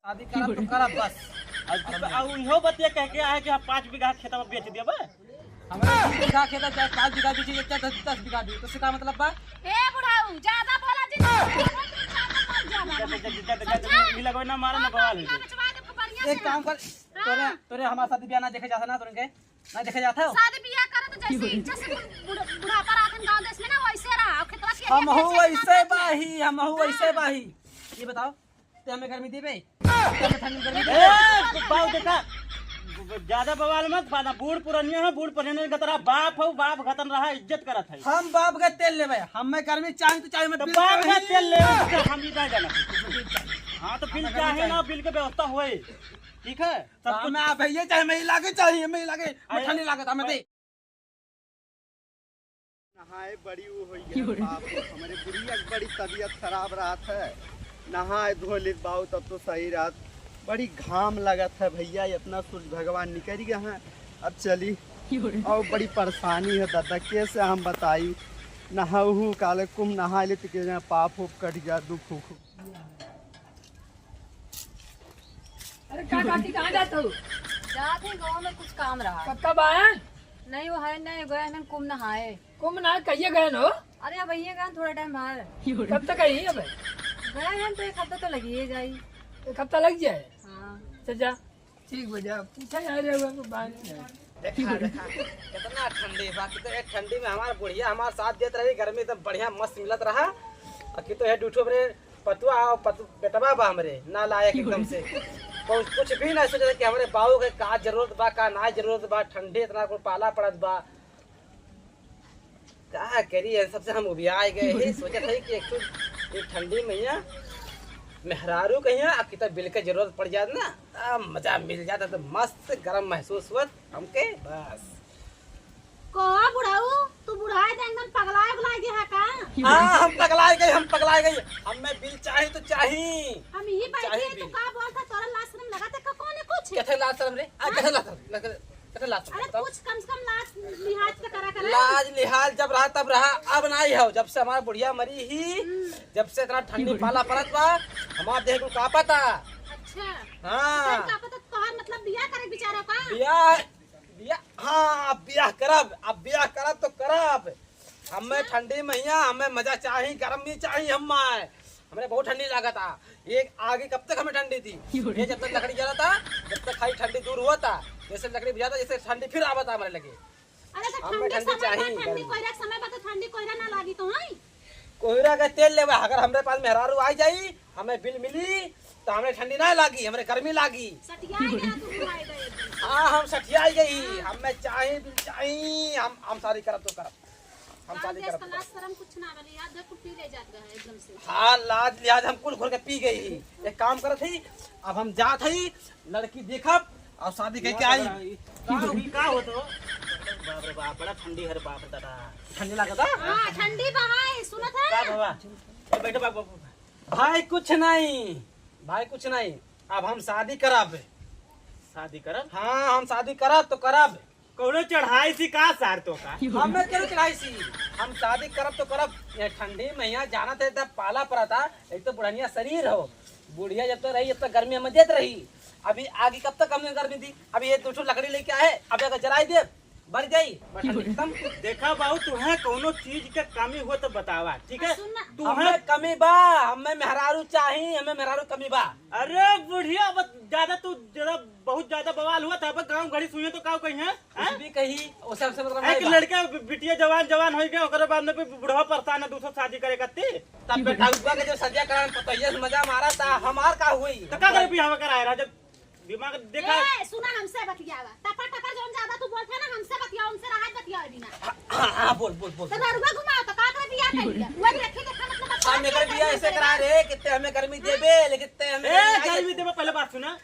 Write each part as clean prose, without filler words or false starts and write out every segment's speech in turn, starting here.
शादी करब तो करब बस। और इहो बतिया कह के आए कि हम 5 बीघा खेत में बेच दिया बा। हमरा 20 बीघा खेत है, चाहे 5 बीघा दीजिए, चाहे 10 बीघा दी, तो इससे क्या मतलब बा? ए बुढ़ाऊ ज्यादा बोला जी लगवे ना मारे ना बवाल। एक काम कर, तोरे हमारे साथ बियाह ना देखे जाता ना, तोरे के ना देखे जाता है। शादी बियाह करे तो जैसे बुढ़ापा रातन गांव देश में ना वैसे रहा खेतवा के हम हो वैसे बाही, हम हो वैसे बाही। ये बताओ ते हमें गर्मी देबे, ते हमें ठंडी गर्मी देबे? बाऊ देखा ज्यादा बवाल मत बाना। बूढ़ पुरानिया है, बूढ़ पुरानिया गतरा बाप हो, बाप गतन रहा इज्जत करत है। हम बाप का तेल लेबे, हमें गर्मी चाहिए तो चाहिए, मैं बिल बाप का के तेल ले हम ही नहीं जाना। हाँ तो बिल चाहे ना, बिल के व्यवस्था होए, ठीक है सब कुछ। मैं आप भैया चाहे मैं लागे, चाहिए मैं लागे, ठंडी लागत हमें दे। नहाए बड़ी वो हो गया बाप रे, हमारे बुढ़िया की बड़ी तबीयत खराब रात है। नहाए धो ले बाऊ तब तो सही रात। बड़ी घाम लगत है भैया, इतना सूर्य भगवान निकल गया है। अब चली और बड़ी परेशानी है दादा, कैसे हम बताई। नहाऊ काले कुम नहा ले तो के पाप उप कट गया, दुख हो। अरे काकी कहाँ जाते हो? जाते गांव में कुछ काम रहा। कब आए? नहीं वो है नहीं गए हैं कुम नहाए। कुम ना कहिए गए हो? अरे भैया गए थोड़ा टाइम बाहर कब तक आई अब? गए हैं तो 1 हफ्ता तो लगी ही जाई। एक हफ्ता लग जाए। हाँ जा ठीक बजा पूछा यार देखा देखा कितना ठंडी बाकी तो एक ठंडी में हमारा बुढ़िया हमारे साथ देते रही, गर्मी तो बढ़िया मस्त मिलत रहा। कि तो है डूठो मेरे पतुआ और बेटवा बा हमरे ना लायक एकदम से कुछ भी नहीं सोचे कि हमारे बाबू के का जरूरत बा का ना जरूरत बा। ठंडी इतना को पाला पड़त बा, क्या करिए सबसे हम उबिया गए ही। सोचा था कि एक ठंडी मैया मेहरारू कहिया अब कितना बिल के जरूरत पड़ जात ना, मजा मिल जाता तो मस्त गरम महसूस हुआ हमके बस। को बुढ़ाऊ तू बुढ़ाए दे एकदम पगलाए बुलाए गया है का? हाँ हम पगलाए गए, हम पगलाए गए। हमें बिल चाहिए तो चाहिए। हम यही बैठे तो का बोलता तोरा लाश शर्म लगाते का कौन है कुछ? कैसे लाज शर्म रे? कैसे लाज शर्म? कैसे लाज शर्म? अरे कुछ कम से कम लाश लिहाज का करा करा। लाज लिहाज जब रहा तब रहा, अब नहीं हो। जब से हमारा बुढ़िया मरी ही, जब से इतना ठंडी पाला पड़त बा, हमारा देह को कांपा था। अच्छा हाँ का पता तोहर मतलब बियाह करे बेचारा का? बियाह बियाह हाँ अब बियाह करब, अब बियाह करब तो करब। हमें ठंडी मैया हमें मजा चाहिए, गर्मी चाहिए। हमें बहुत ठंडी लगा था। ये आगे कब तक हमें ठंडी थी, ये जब तक लकड़ी जला था, जब तक खाली ठंडी दूर हुआ था, जैसे लकड़ी बुझा था जैसे ठंडी फिर आवा था हमारे लगे। अरे तो हमें ठंडी चाहिए। ठंडी कोयरा के समय पर तो ठंडी कोयरा ना लागी तो है। कोयरा का तेल लेवा, अगर हमारे पास मेहरारू आ जाई, हमें बिल मिली तो हमें ठंडी ना लागी, हमें गर्मी लागी। सटिया गया तू बुढ़ाए गए। हाँ हम सठिया गई, हमें चाहिए बिल चाहिए। हम शादी करब तो करब, हम शादी करब। लाश शर्म कुछ ना वाली याद देखो पी ले जात है एकदम से। हाँ लाज लिहाज हम कुल घोर के पी गई। एक काम करत ही, अब हम जात ही लड़की देखब और शादी करके आई। का होतो बाप रे बाप, बड़ा ठंडी है रे बाप रे दादा। ठंडी लागत है? हां ठंडी बहाए सुनत है का बाबा ए बैठो बाबू। भाई कुछ नहीं, भाई कुछ नहीं। अब हम शादी करब। शादी करब? हाँ हम शादी करब तो करब। कौनो चढ़ाई सी का सार तो का? हमें क्यों चढ़ाई सी, हम शादी करब तो करब। ये ठंडी मैया जाना थे तब पाला पड़ा था। एक तो बुढ़निया शरीर हो, बुढ़िया जब तक रही जब तक गर्मी हमें देत रही। अभी आगे कब तक हमने गर्मी दी? अभी ये 2 लकड़ी लेके आए, अब अगर जलाई दे बढ़ जाई एकदम। देखा बाबू तुम्हें कोनो चीज के कमी हो तो बतावा, ठीक है? हमें कमी बा, हमें मेहरारू चाहिए, हमें मेहरारू कमी बा। अरे बुढ़िया ज्यादा तू जरा बहुत ज्यादा बवाल हुआ था। गाँव घड़ी सुनिए तो का कही है कुछ भी कही उसे हमसे मतलब एक नहीं बा। लड़का बिटिया जवान हो गया, ओकरे बाद में कोई बुढ़वा परेशान है, दूसरा शादी करे करती तब बेटा हुआ के जो सजा करान पतैया से मजा मारा था, हमार का हुई तो का करे बिहाव कराए रहा। जब दिमाग देखा ए सुना हमसे बतियावा टपा टपा जोन ज्यादा तू बोलथे ना हमसे बतियाओ, हमसे राहत बतियाओ बिना। हाँ बोल बोल बोल। तो दरुआ घुमाओ तो का करे बियाह करिया वो रखे के मतलब बता। हम मेरे बिया ऐसे करा रे कितने हमें गर्मी देबे, लेकिन ते हमें गर्मी देवे। पहले बात सुना,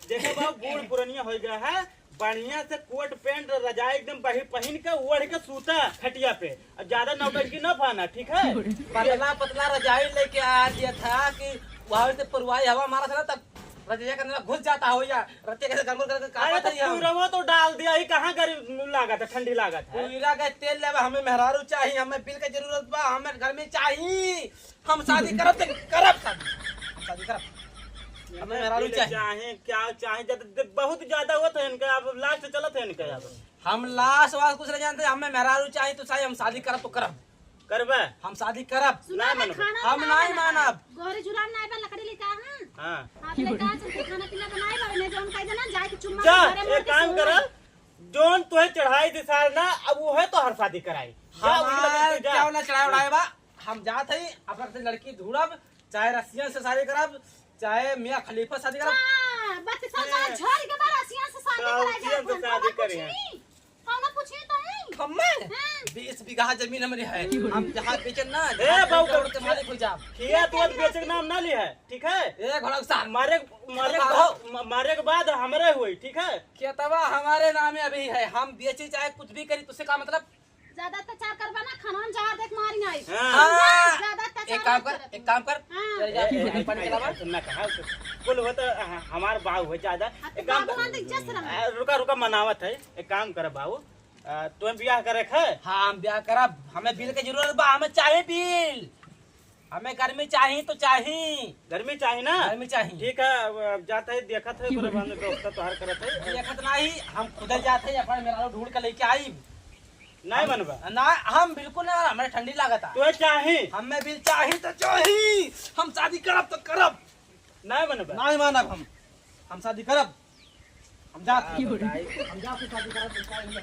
देखो बाबू बूढ़ पुरानिया हो गया है, बढ़िया से कोट पैंट रजाई एकदम पहन के ओढ़ के सूता खटिया पे, ज्यादा नौटंकी न फाना, ठीक है? पतला पतला रजाई लेके आ दिया था कि वहां से पुरवाई हवा मारा था ना, तब रजाई के अंदर घुस जाता हो या रत्ते कैसे गरम करके काटा था। पूरा तो डाल दिया ही, कहाँ गर्मी लागत है, ठंडी लागत है। पूरा का तेल लेवा, हमें मेहरारू चाहिए, हमें बिल की जरूरत बा, हमें घर में चाहिए। हम शादी करब तो करब, शादी करब। हमें मेहरारू चाहिए। चाहे क्या चाहे बहुत ज्यादा हुआ था इनका, अब लास्ट चला था इनका। अब हम लास्ट वास कुछ नहीं जानते, हमें मेहरारू चाहिए तो चाहिए, हम शादी करब तो करब, करबे हम शादी करब। सुना नहीं ना मानब। खाना हम नहीं मानब। गोरे जुराम नाय बा लकड़ी लेके हां हाँ आप लेके आ चल के खाना पीना बनाए बा ने जोन कह देना जाए के चुम्मा जा के घरे एक काम कर, जोन तुहे चढ़ाई थी सार ना, अब वो है तो हर शादी कराई। जा वही हमार लगे जा। क्या ना चढ़ाई उड़ाए बा, हम जात हई अपना से लड़की ढूंढब, चाहे रसियन से शादी करब, चाहे मियां खलीफा शादी करब। हां बस सब झड़ के बार रसिया से शादी कराए रसियन से शादी करी है। कौन पूछी तो है हमें 20 बीघा जमीन हमारी है, हम जहाँ बेचन ना ए बाबू करोड़ के मालिक हो जाब। खिया तो बेचे के नाम ना लिया है, ठीक है? एक घोड़ा साथ मारे मारे के बाद हमरे हुई, ठीक है? खेतवा हमारे नामे अभी है, हम बेचे चाहे कुछ भी करी, तुझसे का मतलब? ज्यादा अत्याचार करबा ना खानों जहर देख मारी आई हाँ। ज्यादा अत्याचार एक काम मत कर, करे। एक काम कर, हाँ। तेरे जाके होटल पानी चलावा। सुनना कहा कुल हो तो हमार बाबू है ज्यादा। एक काम बाबू मान तो इज्जत से रह। रुका रुका मनावत है। एक काम कर बाबू, तुम्हें ब्याह करे है? हाँ हम ब्याह करब, हमें बिल के जरूरत बा, हमें चाहिए बिल, हमें गर्मी चाहिए तो चाहिए, गर्मी चाहिए ना? गर्मी चाहिए। ठीक है, अब जाता है देखत है पूरे बंद दोस्त तोहार करत है। देखत नहीं, हम खुद जाते हैं, अपने मेरा ढूंढ के लेके आई। नहीं मनबा ना हम बिल्कुल नहीं, हमें ठंडी लागत है। तुम्हें चाहिए? हमें बिल चाहिए तो चाहिए, हम शादी करब तो करब, नहीं मनबा नहीं मानब हम शादी करब, हम जाते शादी करब।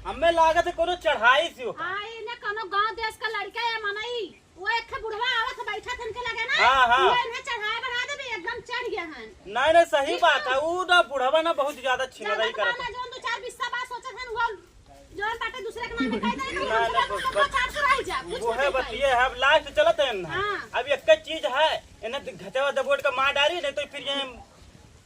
हमें लागत है कोनो चढ़ाई से हो। हाँ इने कोनो गांव देश का लड़का है मनई वो एक बुढ़वा आवत बैठा थन के लगे ना हाँ, हाँ। वो इन्हें चढ़ाए बना दे भी एकदम चढ़ गया हन नहीं नहीं सही बात है, वो ना बुढ़ावा ना बहुत ज्यादा छिनराई ज्यादा करत है। जोन दो चार बिस्सा बात सोचत हन वो जोन बाटे दूसरे के नाम लिखाई दे ना, ना, तो चार सौ रह जा कुछ वो है बस ये है, अब लास्ट चलत है ना। हाँ। अब एक चीज है, इन्हें घचवा दबोट का मार डाली, नहीं तो फिर ये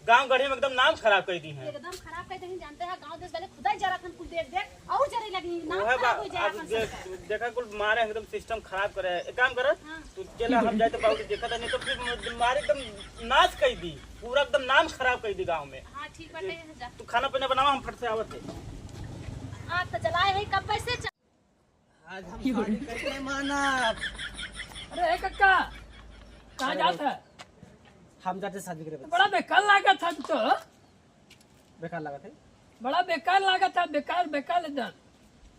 गांव गढ़ी में एकदम नाम खराब कर दी है। एकदम खराब कहते हैं जानते हैं गांव देश वाले खुदा जरा खन कुल देख देख और जरे लगी ना वो है खराब हो जाए अब अपन सबका। देखा कुल मारे एकदम सिस्टम खराब करे। एक काम कर, हाँ। तू चला हम जाए तो बाबू देखा था, नहीं तो फिर मारे एकदम नाश कर दी, पूरा एकदम नाम खराब कर दी गांव में। हां ठीक बाटे जा तू खाना पीना बनावा, हम फट से आवत है। आग तो जलाए है कब पैसे आज हम शादी करके मानब, अरे कक्का कहाँ जाता है? हम जाते शादी करे, बड़ा बेकार लागत था तो, बेकार लागत है। बड़ा बेकार लागत था, बेकार बेकार एकदम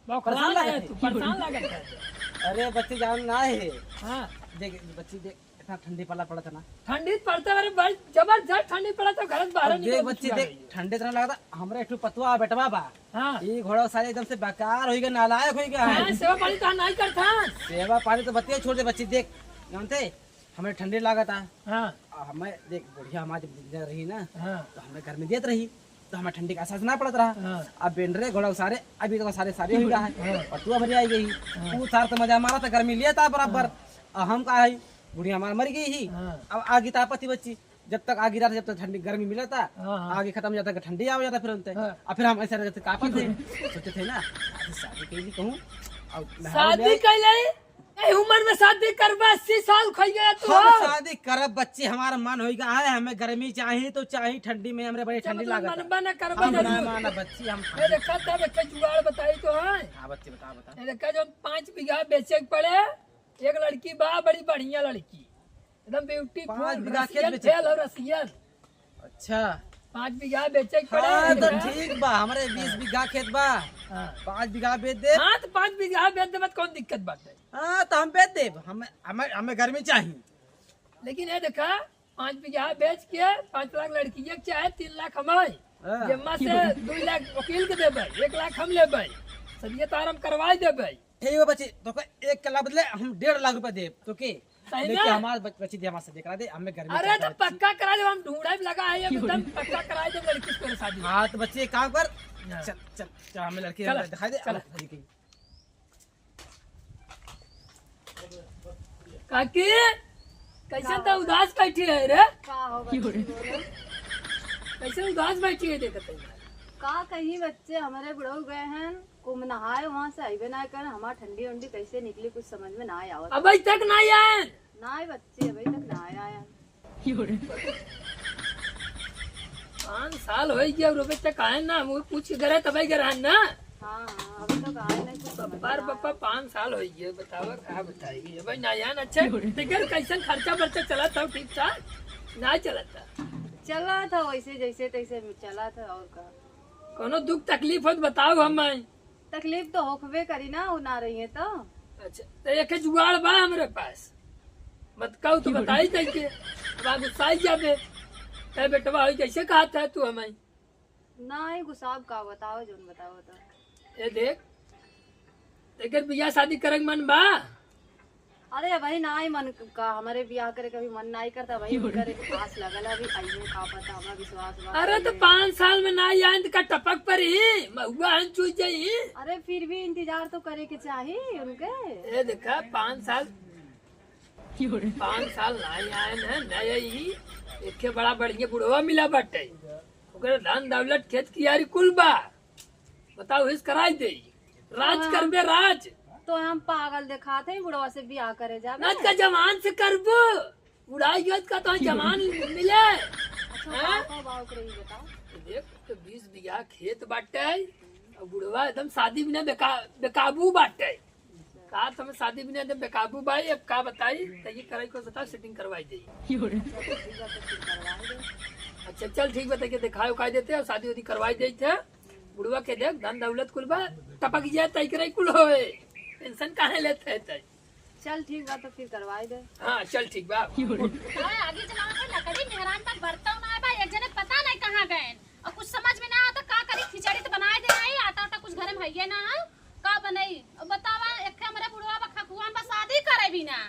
बौखला परेशान है लागत तू, है। परेशान लागत है। अरे बच्चे जान ना है, हाँ देख बच्ची देख इतना ठंडी पाला पड़ा था ना, ठंडी पड़ता है बड़ी जबरदस्त ठंडी पड़ा तो घर से बाहर अब देख निकल बच्ची चुका देख है। ठंडे तरह लगा था, हमरा एक पतवा बेटवा बा, हाँ ये घोड़ा सारे एकदम से बेकार हो गया, नालायक हो गया है। हाँ, सेवा पानी तो नहीं करता। सेवा पानी तो बतिया छोड़ दे बच्ची, देख जानते हमें ठंडी लागत है, हाँ हमें देख बुढ़िया हमारी रही ना, हाँ तो हमें घर में देत रही, तो हमें ठंडी का एहसास ना पड़त रहा। हाँ। अब बेंडरे घोड़ा सारे अभी तो सारे सारे हो गया है, हाँ। पटुआ भरी आई गई, वो सार तो मजा मारा था, गर्मी लिया था बराबर, और हम का है बुढ़िया हमारा मर गई ही। हाँ। अब आगे था पति बच्ची, जब तक आगे रहा जब तक ठंडी गर्मी मिला था, हाँ, हाँ। आगे खत्म हो जाता ठंडी आ जाता, फिर उनते हाँ। और फिर हम ऐसे रहते कापत थे, सोचे थे ना शादी के लिए कहूँ, और शादी कर ले ए उम्र में शादी करबा 80 साल खई गया तू। हम शादी करब बच्चे, हमारा मन हो गया है, हमें गर्मी चाहिए तो चाहिए, ठंडी में हमरे बड़ी ठंडी लागत है। मनबा न करबा हम ना जरूर। माना बच्ची, हम ए देखा तब एक जुगाड़ बताई तो है। हाँ बच्चे बता ए देखा जो 5 बीघा बेचे के पड़े, एक लड़की बा बड़ी बढ़िया लड़की, एकदम ब्यूटीफुल, 5 बीघा खेत बेचे? फेल और रसियन। अच्छा 5 बीघा बेचे के पड़े। हाँ तो देखा? ठीक बा, हमारे 20 बीघा खेत बा, हाँ 5 बीघा बेच दे। हाँ, तो 5 बीघा बेच दे मत, कौन दिक्कत बात है। हाँ तो हम बेच दे, हमें हमें हमें गर्मी चाहिए। लेकिन ये देखा 5 बीघा बेच के 5 लाख लड़की के चाहे 3 लाख हमारे हाँ। जम्मा से 2 लाख वकील के देबे, 1 लाख हम लेबे, सरिये तो आराम करवाई देबे। ठीक है बच्ची, तो 1 कला बदले हम 1.5 लाख रुपए दे, तो के सही लेकिन ना? हमारे बच्ची दे, हमारे से करा दे, हमें गर्मी अरे तो चाहिए। पक्का करा दे, हम ढूंढे भी लगा है एकदम पक्का करा दे लड़की को शादी। हाँ तो बच्चे एक काम कर, हाँ। चल चल चल हमें लड़की चल, दिखाई दे, चल। अब लड़की। काकी कैसे तो उदास बैठी है रे, का हो बच्चे बोलो? कैसे उदास बैठी है देखते। का कहीं बच्चे हमारे बुढ़ऊ गए हैं कुम नहाए, वहाँ से आइबे ना कर, हमारा ठंडी उंडी कैसे निकली कुछ समझ में ना आवत। अभी तक नहीं आए। ना आए बच्चे अभी तक ना आया। 5 साल हो गया रुपए तक आए ना, वो कुछ करे तभी करे ना। हाँ हाँ अभी तक आए नहीं कुछ समझ में बार ना पापा 5 साल हो गए, बतावा कहा बताइए भाई ना यार। अच्छा टिकट कैसे खर्चा बर्चा चला था ठीक ठाक? ना चलता। चला था वैसे जैसे तैसे चला था और का। कोनो दुख तकलीफ हो तो बताओ हम आई। तकलीफ तो होखबे करी ना, वो ना रही है तो। अच्छा तो एक जुगाड़ बा हमरे पास, मत कहू तो बताई तैके। अब गुस्सा ही जाबे ए बेटवा होई कैसे कहा था तू हमें। ना ही गुस्साब का बताओ जोन बताओ तो। ए देख तेकर बियाह शादी करे के मन बा। अरे भाई ना ही मन का हमारे ब्याह करे कभी मन ना ही करता भाई, करे के पास लगल अभी आइए का पता हमरा विश्वास बा। अरे तो 5 साल में ना आए का टपक पर ही महुआ हन चूज जाई। अरे फिर भी इंतजार तो करे के चाहिए उनके। ए देखा 5 साल नहीं आए न नहीं एक बड़ा बढ़िया बुढ़वा मिला बाटे, ओकरे धन दौलत खेत कियारी कुल बा। बताओ इस कराई दे राज करबे राज। तो हम पागल दिखाते हैं बुढ़वा से ब्याह करे जाबे। नाच का जवान से करबो, बुढ़ाई का तो जवान मिले। अच्छा बाबू करे बताओ। देख तो 20 बीघा खेत बाटे और बुढ़वा एकदम शादी बिना बेकाबू बाटे। का तुम शादी बिना एकदम बेकाबू भाई। अब का बताई तय कराई को बता सेटिंग करवाई दे। अच्छा चल ठीक बता के दिखाए उखाई देते और शादी वादी करवाई दे थे। बुढ़वा के देख धन दौलत कुल बा टपक जाए तय करे कुल होए, टेंशन काहे लेते है। चल ठीक बा तो फिर करवाई दे। हाँ चल ठीक बा। आगे जमा के लकड़ी मेहरान तक बर्तन ना बा, एक जने पता नहीं कहाँ गए और कुछ समझ में ना आता का करी। खिचड़ी तो बनाए दे रही, आटा उटा कुछ घर में है ना का बनई। अब बतावा एक हमारे बुढ़वा बखा कुआन बा शादी करे भी ना,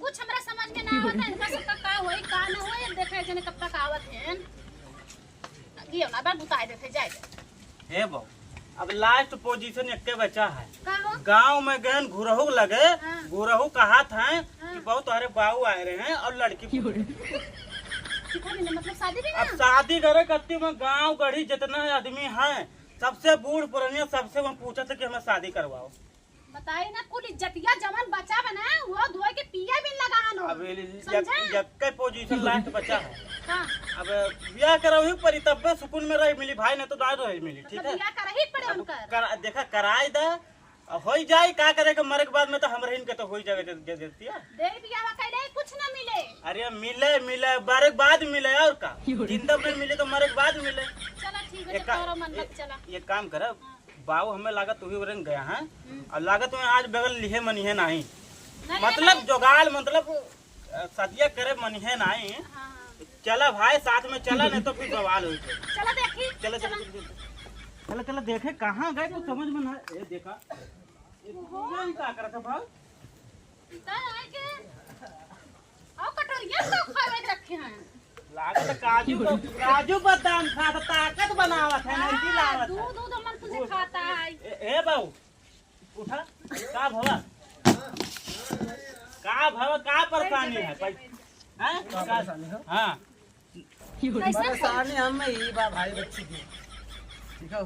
कुछ हमरा समझ में ना आवत। इनका सबका का होई का ना होई देखे जने कब तक आवत हैं। ये ना बा बुताई देते जाए हे बहु अब लास्ट पोजीशन एक बचा है। का हो गांव में गहन घुरहू लगे, हाँ। घुरहू कहा था कि बहुत तुम्हारे बाबू आए रहे हैं और लड़की कितना दिन मतलब शादी भी अब ना। शादी करे करती में गांव गढ़ी जितना आदमी है सबसे बूढ़ पुरानिया सबसे वो पूछा था कि हमें शादी करवाओ। बताई ना कुल इज्जतिया जवान बचा बना वो धोए के पिया भी लगा हनो। अब एक पोजीशन लास्ट बचा है। हां अब ब्याह कराओ परी तब सुकून में रही मिली, भाई ने तो ना रही मिली। ठीक है बिया करही पड़े उनकर। देखा कराई दा हो जाए का करे के मरे के बाद में तो हमरे इनके तो हो जाएगा दे देती है। दे बिया कैले कुछ ना मिले। अरे मिले मिले मरे के बाद मिले और का जिंदा में मिले तो मरे के बाद मिले। चला ठीक है तोरो मन मत चला। ये काम कर बाबू हमें लागत तू ही गया है और लागत में आज बगल लिहे मनिहे नहीं मतलब जोगाड़ मतलब सदिया करे मनिहे नहीं। चला भाई साथ में चला नहीं तो फिर बवाल हो। चला देखी चला चला चला देखे कहाँ गए कुछ समझ में ना। ये देखा ये क्या कर रहा था भाव ताई के आओ कटोरिया तो खावे रखे हैं। लागत काजू बादाम खाता ताकत बनावत है एनर्जी लावत है। दूध दूध मन तुझे खाता है। ए बाबू उठा का भवा का परेशानी है भाई हैं हां परेशानी हम ही बा भाई बच्ची की। ठीक है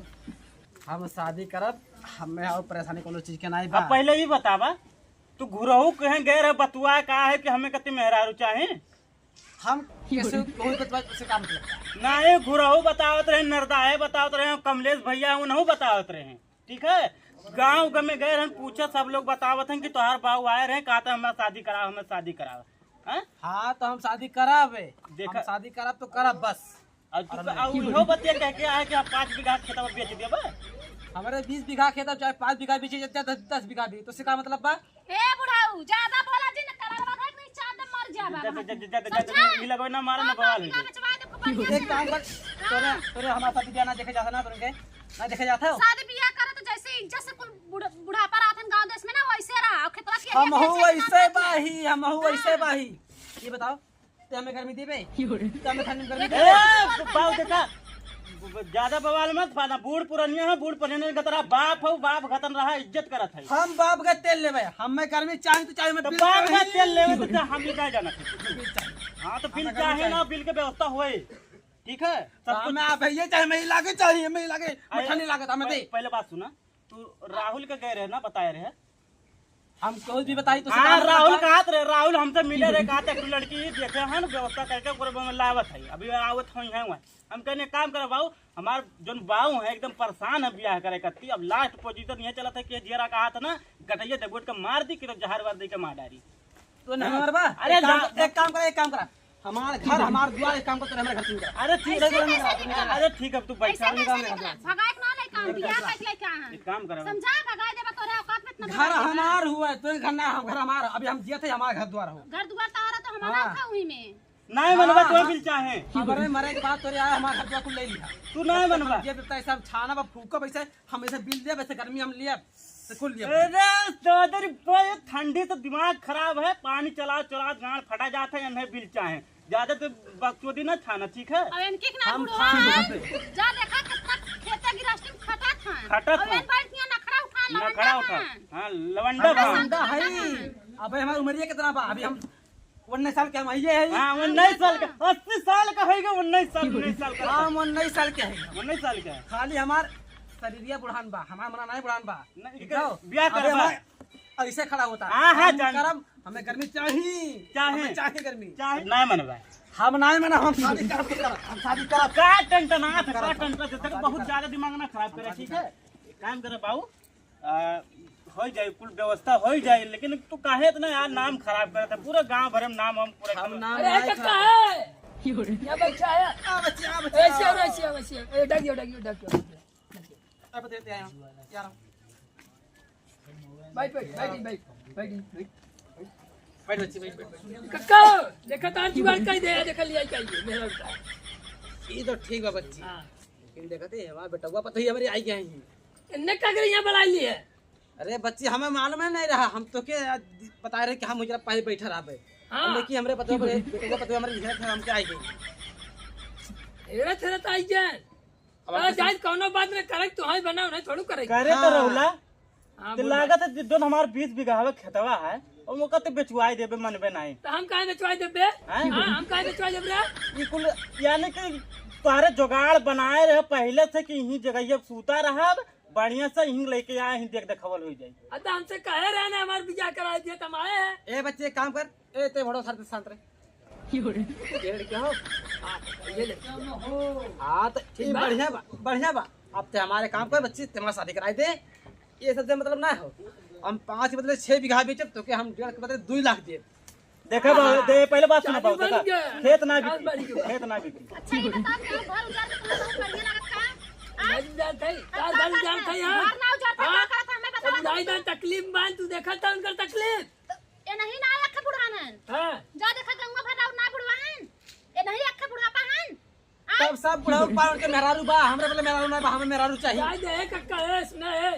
हम शादी करब हमें और परेशानी कोनो चीज के नहीं बा। अब पहले ही बतावा तू घुरहू कहे गए रहे बतुआ का है कि हमें कति मेहरारू चाहे। हम कैसे कोई से काम मतलब ना ये घुरहू बतावत रहे नरदाए बतावत रहे कमलेश भैया उन्हों बतावत रहे। ठीक है गाँव में गए रहे पूछा सब लोग बतावत हैं कि तुम्हार बाबू आए रहे कहा था हमें शादी कराओ हमें शादी कराओ। हाँ तो हम शादी करावे देखा शादी करब तो करब बस। और बतिया कह के आए कि 5 बीघा खेत बेच दिया हमारे 20 बीघा खेत चाहे 5 बीघा बेचे 10 बीघा भी तो इससे का मतलब बा। ए बुढ़ाऊ ज्यादा बोला जी न करलवा है नहीं चांद मर जाबा। ये लगो ना मारो ना बवाल हो जाए। एक काम कर तोरे हमारा शादी ब्याह ना देखे जाता ना तुरंत ना देखे जाता हो। शादी बियाह करे तो जैसे इज्जत से कुल बुढ़ापा रहत गांव देश में ना वैसे रहा खेतवा के हम हूँ ऐसे बाही हम हूँ ऐसे बाही। ये बताओ ते हमें गर्मी देबे ते हमें ठंडी गर्मी देबे। बाबू देखा ज्यादा बवाल मत पाना बूढ़ पुरानिया है बूढ़ पुरानिया का तेरा बाप हो बाप खतन रहा इज्जत करत है। हम बाप का तेल लेबे हमें गर्मी चाहिए तो चाहिए तो बाप का तेल लेवे तो हम ही जा जाना। हाँ तो बिल चाहे ना बिल के व्यवस्था होए। ठीक है सब में आप ये चाहे मैं लागे चाहिए मैं लागे ठंडी लागत हमें दे। पहले बात सुना तू राहुल के गए रहे ना बताए रहे हम कोई भी बताई तो हाँ राहुल कहा रहे राहुल हमसे मिले रहे कहा था लड़की देखे हैं ना व्यवस्था करके लावत है अभी आवत हुई है वहाँ हम कहने काम करे बाबू हमार जो बाबू है एकदम परेशान है ब्याह करे करती। अब लास्ट पोजीशन ये चला था कि जेरा कहा था ना गटैया दगोट के मार दी कि तो जहर वार दे के मार डारी तो नहीं मरबा। अरे एक काम करा हमार घर हमार द्वार एक काम करते हमारे घर से निकल। अरे ठीक है, अरे ठीक है, तू बैठा भगाए ना ले काम बियाह कैसे क्या है एक काम कर। समझा भगाए देबा तोरे औकात में इतना घर हमार हुआ है, तो घर ना घर हमार, अभी हम जिए थे हमारा घर द्वार हो। घर दुआर तारा तो हमारा हाँ। था वही में नहीं बनवा तो बिल चाहे हमारे मरे के बाद तोरे आया हमारा घर द्वार को ले लिया। तू नहीं बनवा। ये देता है सब छाना बा फूको वैसे हम ऐसे बिल दिया वैसे गर्मी हम लिया तो कुल लिया। अरे दादर भाई ठंडी तो दिमाग खराब है, पानी चला चला गांड फटा जाता है, नहीं बिल चाहे ज्यादा तो बकचोदी ना खाना, ठीक है? अब इनके ना हम बुढ़वा खाते जा देखा कितना खेते गिरस्ती में खटा था खटा था। अब इन बैठिया नखड़ा उठा ना लवंडा खड़ा उठा। था। हाँ लवंडा था। अंडा है अबे हमारी उम्र कितना बा, अभी हम 19 साल के हम आइए है। हाँ 19 साल का, 80 साल का है 19 साल, 19 साल का, हम 19 साल के हैं। 19 साल का है। खाली हमार शरीरिया बुढ़ान बा, हमारा मना नहीं बुढ़ान बा। नहीं, ठीक है? ब्याह अबे करवा। हमारे ऐसे खड़ा होता हाँ, हाँ, हम जान- करम, हमें गर्मी चाहिए चाहिए। चाहिए गर्मी। चाहे नहीं मनवा। हम नहीं मना, हम शादी करब तो करब, हम शादी करब। का टंटनाथ का टंटनाथ बहुत ज्यादा दिमाग ना खराब करे, ठीक है? एक काम करे बाबू, हो जाए कुल व्यवस्था हो जाए, लेकिन तू काहे इतना यार नाम खराब करे था? पूरा गांव भर में नाम हम पूरा हम नाम अरे नहीं कक्का खराब- है यहाँ बच्चा आया आ बच्चे, आ बच्चे, ऐसे ऐसे ऐसे डाकियो डाकियो डाकियो आ बच्चे, देते हैं यार। बैठ बैठ बैठ बैठ बैठ बैठ बच्चे, बैठ बैठ। कक्का देखा तार जुगाड़ कर दे, देखा लिया चाहिए मेरा बेटा। ये तो ठीक बा बच्ची, हाँ लेकिन देखते हैं हमारा बेटा हुआ पता ही हमारी आई गए हैं। इन्ने का कर यहाँ बुला लिए अरे बच्ची हमें मालूम है नहीं रहा, हम तो के बता रहे कि हम मुझे पहले बैठा रहा पे। हाँ। लेकिन हमरे पता पर बेटा पता हमारे घर हम क्या आई गई। एरा तेरा तो आई जाए अब जाए कोनो बात न करे, तो ही बनाओ नहीं थोड़ू करे। करे तो रहुला हाँ तो बोल लागत है जो हमारे 20 बीघा हवा खेतवा है और मौका तो बेचवाई देबे मनबे नहीं। तो हम काहे बेचवाई देबे? हाँ हम काहे बेचवाई देबे? ये कुल यानी कि तुम्हारे जुगाड़ बनाए रहे पहले से कि यही जगह सूता रहा, बढ़िया से यहीं लेके आए, यहीं देख देखवल हो जाए। अतः हमसे कहे रहे ना हमारे बिया करा दिए तुम आए हैं। ए बच्चे एक काम कर, ए ते बड़ो सर शांत रहे। क्या हो? ये ले हाँ तो ये बढ़िया बा, बढ़िया बा। अब ते हमारे काम कर बच्चे, तुम्हारा शादी कराए दे, ये सबसे मतलब ना हो। हम 5 के बदले 6 बीघा बेचब तो के हम 1.5 के बदले 2 लाख दे। देखा बाबू, दे पहले बात सुना बाबू, चालू देखा बन गया। खेत ना चाल बन बिक्री, गया। खेत ना बिक्री। अच्छा ये बता कि घर उजाड़ के तुम्हें बहुत बढ़िया लगत था घर जान थे तार घर जान थे यहाँ घर ना उजाड़ के क्या करत हमें अब बता नहीं ना तकलीफ मान तू देखा था उनका तकलीफ। ये नहीं ना आखे बुढ़ानन हाँ जा देखा गंगा भर ना बुढ़वाहन ये नहीं आखे बुढ़ापा हन तब सब बुढ़ाऊ पार के मेहरारू बा, हमरे पहले मेहरारू ना बा, हमें मेहरारू चाहिए। जाए दे कक्का है सुना है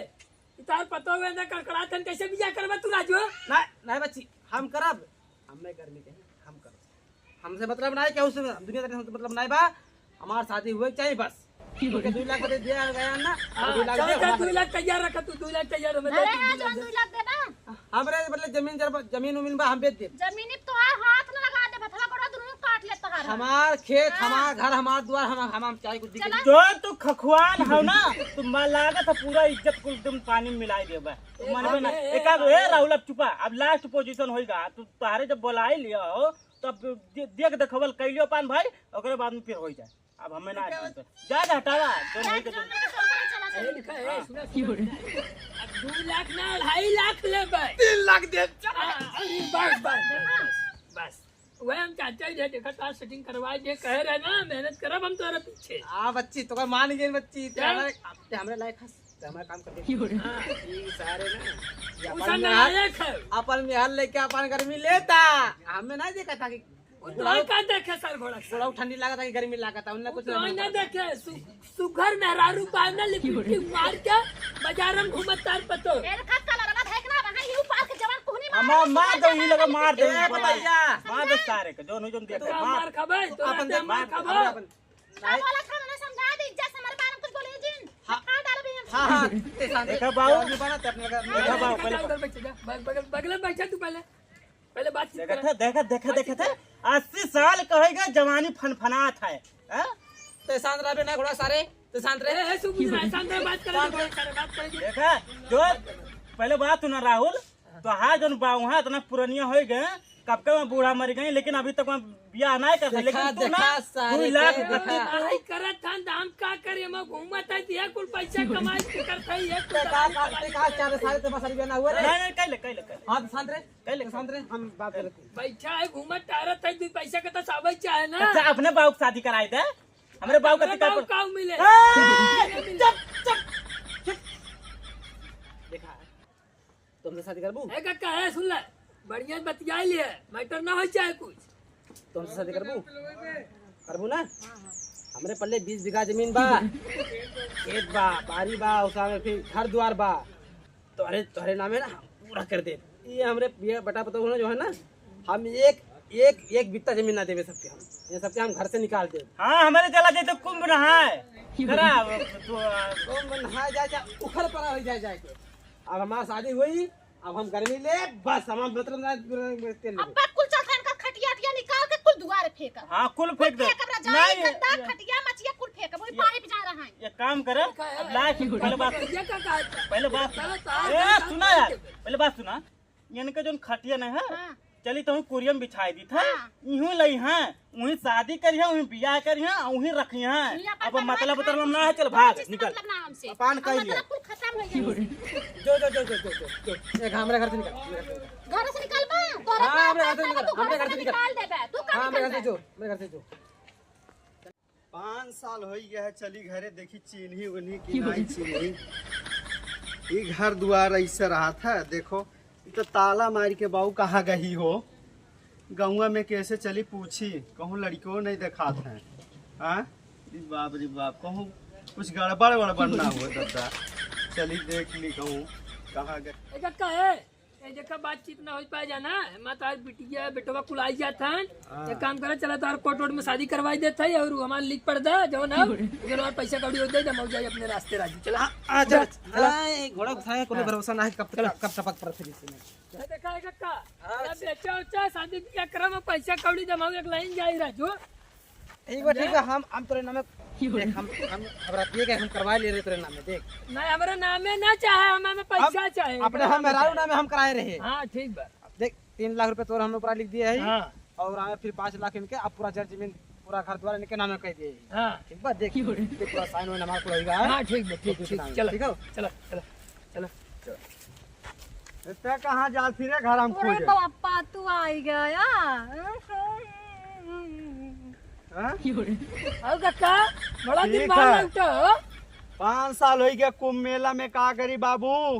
तार पता हुए ना कड़कड़ाथन कैसे बिया करबा तू राजू? नहीं नहीं बच्ची, हम करब, हमें गर्मी के हम करब, हमसे मतलब नहीं क्या उससे दुनियादारी से मतलब नहीं बा। हमार शादी हुए चाहिए बस। 2 लाख बदले दिया गया ना, 2 लाख दे। चल 2 लाख तैयार रखा तू 2 लाख तैयार हो मैं अरे आज 2 लाख देबा हमरे बदले जमीन उमीन बा, हम बेच दे। जमीनी तो हाथ न लगा दे भथवा बड़ा दोनों काट ले तहार हमार खेत, हमार घर, हमार द्वार, हम चाहिए कुछ दिक्कत। जो तू खखवान हो ना, तुम लागत है पूरा इज्जत को तुम पानी में मिलाई देबे, तुम मनबे ना। एक आध ए राहुल अब चुपा, अब लास्ट पोजीशन होइगा, तू तोहरे जब बुलाई लियो हो तब देख देखवल कैलियो पान भाई, ओकरे बाद में फिर हो जाए। अब हमें ना जा हटावा जो नहीं के तुम ए लिखा है सुना अब 2 लाख ना 2.5 लाख लेबे 3 लाख दे। अरे बस बस बस वह हम चाहते हैं देखा तार सेटिंग करवाए दे कह रहे ना मेहनत करब हम तोरा पीछे। आ बच्ची तो मान गई बच्ची, ते हमरे लायक हस, ते हमारा काम कर दे। हाँ ई सारे ना ये उसा अपन नायक है अपन मेहर लेके अपन गर्मी लेता, हमें नहीं देखा था कि तो का देखे सर घोड़ा थोड़ा ठंडी लगा था कि गर्मी लगा था, उन्हें कुछ तो ना देखे सुघर मेहरारू पावना लिपटी मार के बाजार में घूमत तार पतो एर का कलर ना देखना वहां यू पार के जवान कोहनी हमार मार दो, ही लगा मार दे ए बताइया, मार दे सारे के जो नहीं जो देख तो मार। मार खबे तो अपन रात मार खबे का बोला था ना समझा दे इज्जत से हमारे बारे में कुछ बोले जिन का डाल भी हम हाँ हाँ ते शांत देखा बाबू, नहीं बना ते अपने देखा बाबू पहले उधर बैठ जा बगल में बैठा तू पहले बात देखा था, देखा था 80 साल कहेगा जवानी फनफनात है, हैं? ते शांत रहे ना घोड़ा सारे, ते शांत रहे। ए सुबह में शांत बात करेंगे देखा जो पहले बात सुना राहुल, तो हाँ जन बाऊ है इतना पुरानिया हो गए कब का मैं बूढ़ा मर गई, लेकिन अभी तक मैं ब्याह नहीं कर सकता। लेकिन तू ना 2 लाख पढ़ाई करत था दाम का करे मैं घूमत है दिया कुल पैसा कमाई के करत है ये कुल का चार सारे ते बसर ना हुए रे। नहीं कैले हां शांत रे हम बात करते। बैठा है घूमत टारत है 2 पैसा के तो साबै चाहे ना। अच्छा अपने बाबू की शादी कराए थे, हमारे बाबू का बाबू का मिले देखा तुमसे शादी करबू, है का है सुन ले बढ़िया बतिया लिए मैटर ना हो चाहे कुछ। तुमसे शादी करबू ना। हमरे पल्ले 20 बीघा जमीन बा, खेत बा, बारी बा, उसमें फिर घर द्वार बा, तोहरे नामे ना पूरा कर दे। ये हमरे ये बेटा पता होना जो है ना, हम एक बित्ता जमीन ना देवे सबके, हम ये सबके हम घर से निकाल दे। हाँ हमारे चला जाए तो कुंभ नहाए करा जा उखड़ पड़ा हो जाए के। अब हमारा शादी हुई, अब हम गर्मी ले बस हम मतलब अब्बा कुल चलथन का खटिया खटिया निकाल के कुल दुआरे फेंक। हाँ कुल फेंक दे। नहीं गंदा खटिया मचिया कुल फेंक, वही पानी पे जा रहा है। ये काम करे अब लाख पहले बात ये का कहा था पहले बात ए सुना यार, पहले बात सुना। इनके जो खटिया नहीं है हाँ। चली तो कुरियम बिछाई दी था, हाँ। यूं लई है, वही शादी करी है, वही बियाह करी है, वही रखी है। अब मतलब ना है, चल भाग निकल। पान कह लिया कुल खत्म हो गया। जो एक हमारे घर से निकल, घर से निकल बा तो हाँ, हमरे घर से निकल, हमरे घर से निकल। निकाल दे बे तू हाँ का मेरे घर से जो, मेरे घर से जो 5 साल हो गया है चली घरे देखी चिन्ही उन्हीं की नहीं चिन्ही। ये घर द्वार ऐसे रहा था देखो, तो ताला मार के बाऊ कहाँ गई हो, गौवा में कैसे चली पूछी, कहूँ लड़कियों नहीं देखा था। हाँ रे बाप कहूँ कुछ गड़बड़ वड़बड़ ना हुआ दादा, चली देख ली कहूँ कहाँ गए। एक का है ए देखा बातचीत ना हो पाए जाना मैं तार बिटिया बेटवा कुल आई जाता है। एक काम करे चला तार कोर्ट वोट में शादी करवाई देता है और हमारे लिख पड़ दे जो ना जो पैसा कौड़ी हो दे जब जाए अपने रास्ते राजू चला। चल घोड़ा घुसाए कोई भरोसा ना है कब टपक पर फिर इसमें। देखा है कक्का बेचा उचा शादी क्या करा में पैसा कौड़ी जमाओ एक लाइन जाई राजू। ठीक है हम तेरे नाम देख हम अब ठीक है हम करवा ले रहे तेरे नाम में देख। नहीं हमारा नामे ना चाहे हमें पैसा चाहे अपने हम मेहरारू नाम हम कराए रहे। हाँ ठीक बा देख 3 लाख रुपए तोर हम ऊपर लिख दिए है हाँ और हमें फिर 5 लाख इनके अब पूरा जमीन पूरा घर द्वार इनके नाम में कह दिए। हाँ ठीक बा देख पूरा साइन वाइन हमारा को होगा। हाँ ठीक बा ठीक चलो ठीक है चलो चलो चलो इतना कहाँ जा फिरे घर हम अरे खोजे। बापा तू आई गया। हाँ? और कक्का बड़ा दिन ठीक बाद है। लगता हो 5 साल हो गया कुंभ मेला में का करी बाबू,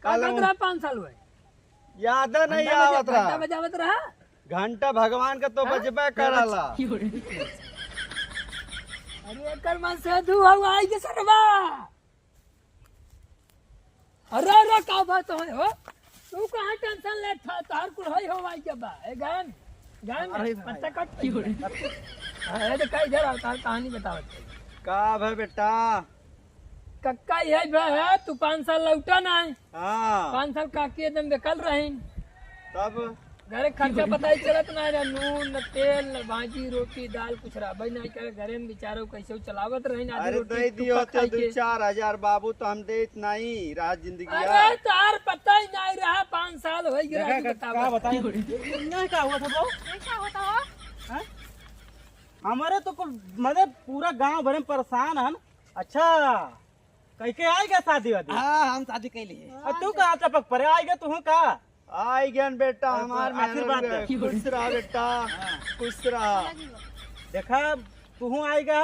का कल करत रहा 5 साल हुए याद नहीं आवत घंटा रहा। बजावत रहा। घंटा भगवान का तो बजबे करला। अरे एकर मन से तू हो आई के सरवा। अरे का बात हो तू कहाँ टेंशन ले था तार कुल होई हो आई के बा ए गान गान पत्ता कट अरे तो कई इधर तार कहानी बतावत का भाई बेटा। कक्का ये है तू 5 साल लौटा ना हाँ 5 साल काकी एकदम बेकल रहीन तब घरे खर्चा पता ही चलत ना रहा नून न तेल न भाजी रोटी दाल कुछ राबई नहीं करे घरे में बेचारो कैसे चलावत रहीन आधी अरे रोटी दे दियो टुक्का तो खाई के। 2-4 हजार बाबू तो हम देत नहीं रात जिंदगी अरे तार पता ही नहीं रहा 5 साल हो गया क्या बताइए नहीं क्या हुआ था वो कैसा होता हो? हमारे तो कुल मतलब पूरा गांव भर में परेशान है। अच्छा कह के आएगा शादी वादी? हाँ हम शादी कर लिए। तू कहाँ टपक परे आएगा तू का आई ज्ञान बेटा हमार आशीर्वाद दे। खुश रहा बेटा खुश रहा। देखा तू आएगा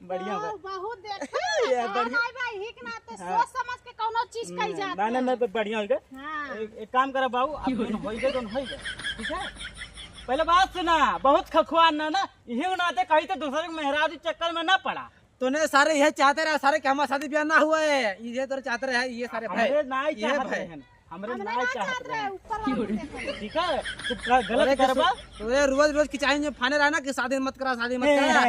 बढ़िया बा। बहुत देखा भाई हिक ना तो सोच समझ के कोनो चीज कही जात ना ना बढ़िया होगा। हां एक काम करा बाबू अब होइगे तो होइगे ठीक है। पहले बात सुना बहुत खखवान ना यही नाते कहीं तो दूसरे के मेहरारू चक्कर में ना पड़ा। तूने सारे यह चाहते रहे सारे कि हमारा शादी ब्याह ना हुआ है, ये तो चाहते रहे ये सारे भाई हमरे ना ये चाहत भाई। रहे हमरे ना चाहत रहे ऊपर वाले देखो। ठीक है। तू गलत करबा तो रोज रोज की चाहिए फाने रहना कि शादी मत करा शादी मत करा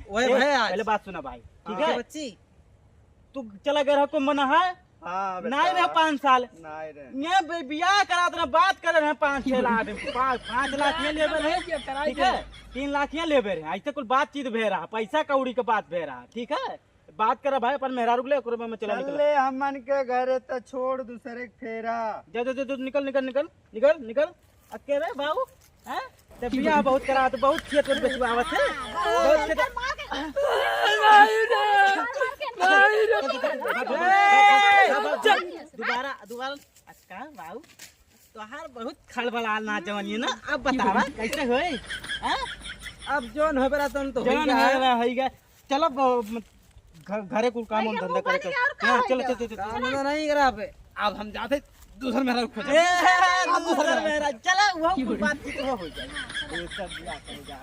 वही भाई आज। पहले बात सुना भाई ठीक हाँ, है। बच्ची तू चला गया को मन है हाँ बेटा नहीं रहे 5 साल नहीं रे ये बियाह करा तो बात कर रहे हैं 5-6 लाख 5 लाख ये लेबर है ठीक है 3 लाख ये लेबर है ऐसे कुछ बातचीत भे रहा पैसा कौड़ी के बात भे रहा ठीक है। बात करा भाई अपन मेहरारू ले ओकरे में चला निकल चले हमन के घरे तो छोड़ दूसरे के फेरा। जा जा जा निकल निकल निकल निकल निकल अकेले बाबू हैं तो बियाह बहुत करा तो बहुत खेत में बेचवावत है बहुत खेत दोबारा दोबारा का बाबू तोहार बहुत खलबलाल ना जवानी ना अब बतावा कैसे होई हैं अब जोन हो बेरा तो जवान है गया चलो घरे कुल काम हम धंधा करे हां चलो चलो नहीं करा पे अब हम जाते दूसरा मेरा खोजे दूसरा मेरा चला वो बात हो जाए ये सब बियाह कर जा